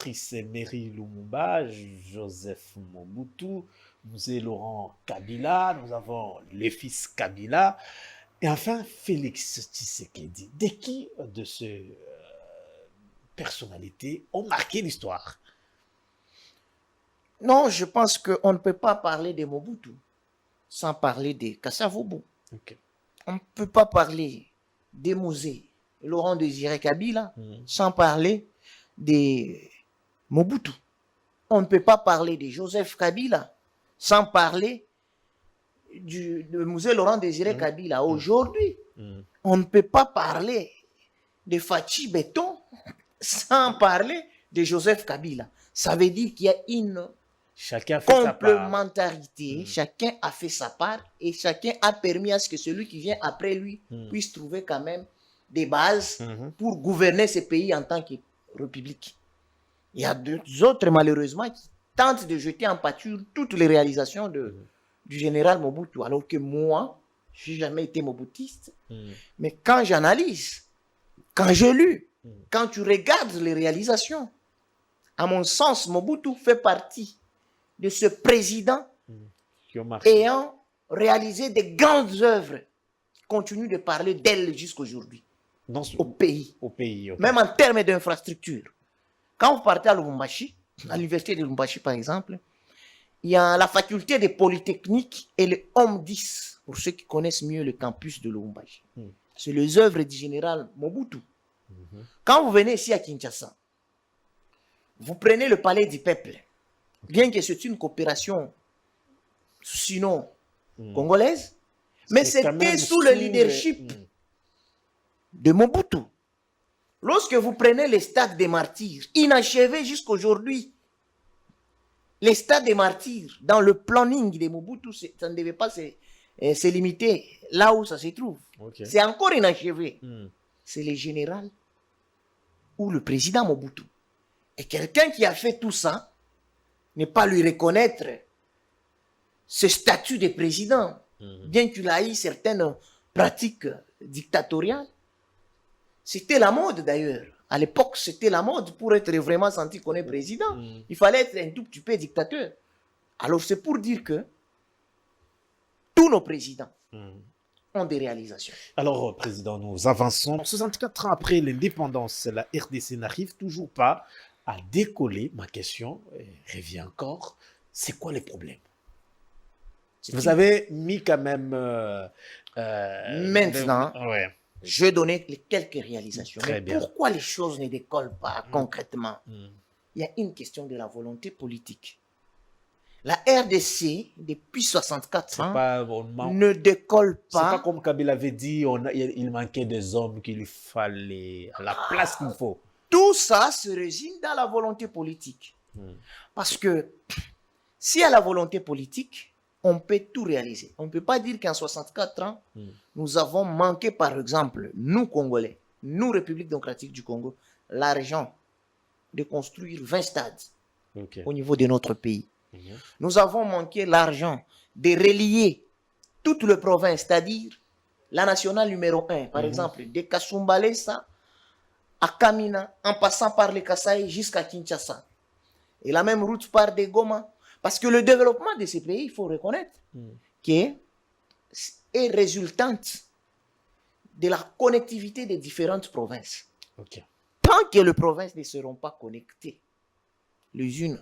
Patrice Emery Lumumba, Joseph Mobutu, nous avons Laurent Kabila, nous avons le fils Kabila, et enfin Félix Tshisekedi. De qui de ces personnalités ont marqué l'histoire? Non, je pense qu'on ne peut pas parler de Mobutu sans parler de Kasavubu. Okay. On ne peut pas parler de Mosé, Laurent Désiré Kabila, sans parler de Mobutu. On ne peut pas parler de Joseph Kabila sans parler de Mosé Laurent Désiré Kabila. Aujourd'hui, on ne peut pas parler de Fachi Beton sans parler de Joseph Kabila. Ça veut dire qu'il y a une complémentarité, chacun a fait sa part et chacun a permis à ce que celui qui vient après lui puisse trouver quand même des bases pour gouverner ce pays en tant que république. Il y a d'autres malheureusement qui tentent de jeter en pâture toutes les réalisations du général Mobutu, alors que moi, je n'ai jamais été mobutiste, mais quand j'analyse, quand je lis, quand tu regardes les réalisations, à mon sens, Mobutu fait partie de ce président ayant réalisé des grandes œuvres qui continuent de parler d'elle jusqu'aujourd'hui au pays. Okay. Même en termes d'infrastructure. Quand vous partez à Lubumbashi, à l'université de Lubumbashi par exemple, il y a la faculté de Polytechnique et le HOM 10, pour ceux qui connaissent mieux le campus de Lubumbashi. C'est les œuvres du général Mobutu. Quand vous venez ici à Kinshasa, vous prenez le palais du peuple. Bien que c'est une coopération, sinon congolaise, mais c'était sous le leadership de Mobutu. Lorsque vous prenez les stades des martyrs, inachevé jusqu'aujourd'hui, les stades des martyrs, dans le planning de Mobutu, ça ne devait pas se limiter là où ça se trouve. Okay. C'est encore inachevé. C'est le général ou le président Mobutu. Et quelqu'un qui a fait tout ça, ne pas lui reconnaître ce statut de président, bien qu'il ait eu certaines pratiques dictatoriales. C'était la mode d'ailleurs. À l'époque, c'était la mode pour être vraiment senti qu'on est président. Il fallait être un tout petit peu dictateur. Alors c'est pour dire que tous nos présidents ont des réalisations. Alors, président, nous avançons. 64 ans après l'indépendance, la RDC n'arrive toujours pas à décoller. Ma question revient encore. C'est quoi les problèmes? Vous avez mis quand même... Maintenant, je vais donner quelques réalisations. Mais pourquoi les choses ne décollent pas concrètement? Il y a une question de la volonté politique. La RDC, depuis 64 ans, ne décolle pas. C'est pas comme Kabila avait dit, il manquait des hommes qu'il fallait à la place qu'il faut. Tout ça se résume dans la volonté politique. Parce que s'il y a la volonté politique, on peut tout réaliser. On ne peut pas dire qu'en 64 ans, nous avons manqué, par exemple, nous Congolais, nous République démocratique du Congo, l'argent de construire 20 stades au niveau de notre pays. Nous avons manqué l'argent de relier toute la province, c'est-à-dire la nationale numéro 1, par exemple, de Kasumbalesa à Kamina, en passant par les Kasaï jusqu'à Kinshasa. Et la même route part de Goma. Parce que le développement de ces pays, il faut reconnaître, est résultante de la connectivité des différentes provinces. Tant que les provinces ne seront pas connectées les unes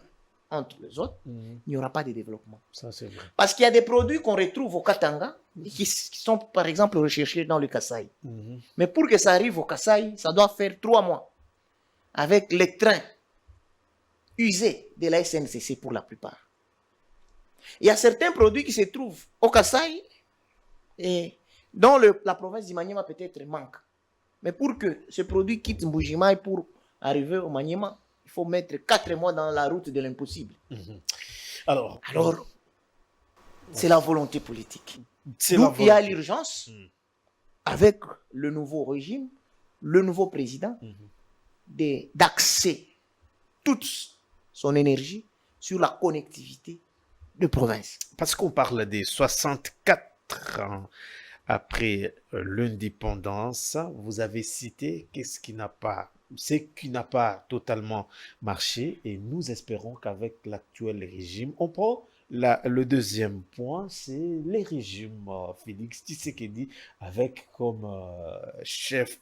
entre les autres, il n'y aura pas de développement. Ça, c'est vrai. Parce qu'il y a des produits qu'on retrouve au Katanga qui sont, par exemple, recherchés dans le Kasaï. Mais pour que ça arrive au Kasaï, ça doit faire 3 mois. Avec les trains usés de la SNCC pour la plupart. Il y a certains produits qui se trouvent au Kasaï et dont la province du Maniema peut-être manque. Mais pour que ce produit quitte Mbujimaï pour arriver au Maniema, il faut mettre 4 mois dans la route de l'impossible. Alors c'est la volonté politique. D'où il y a l'urgence, avec le nouveau régime, le nouveau président, d'axer toute son énergie sur la connectivité de province. Parce qu'on parle des 64 ans après l'indépendance, vous avez cité qu'est-ce qui n'a pas ce qui n'a pas totalement marché et nous espérons qu'avec l'actuel régime, on prend le deuxième point, c'est les régimes. Félix Tshisekedi avec comme chef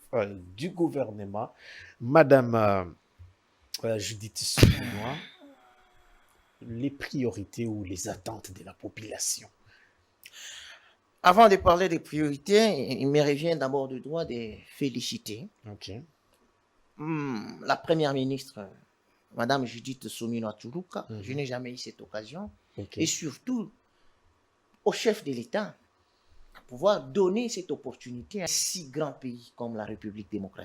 du gouvernement Madame Judith Suminwa, les priorités ou les attentes de la population. Avant de parler des priorités, il me revient d'abord du droit de féliciter la première ministre, Madame Judith Suminwa Tshilombo. Je n'ai jamais eu cette occasion. Et surtout, au chef de l'État, à pouvoir donner cette opportunité à un si grand pays comme la République démocratique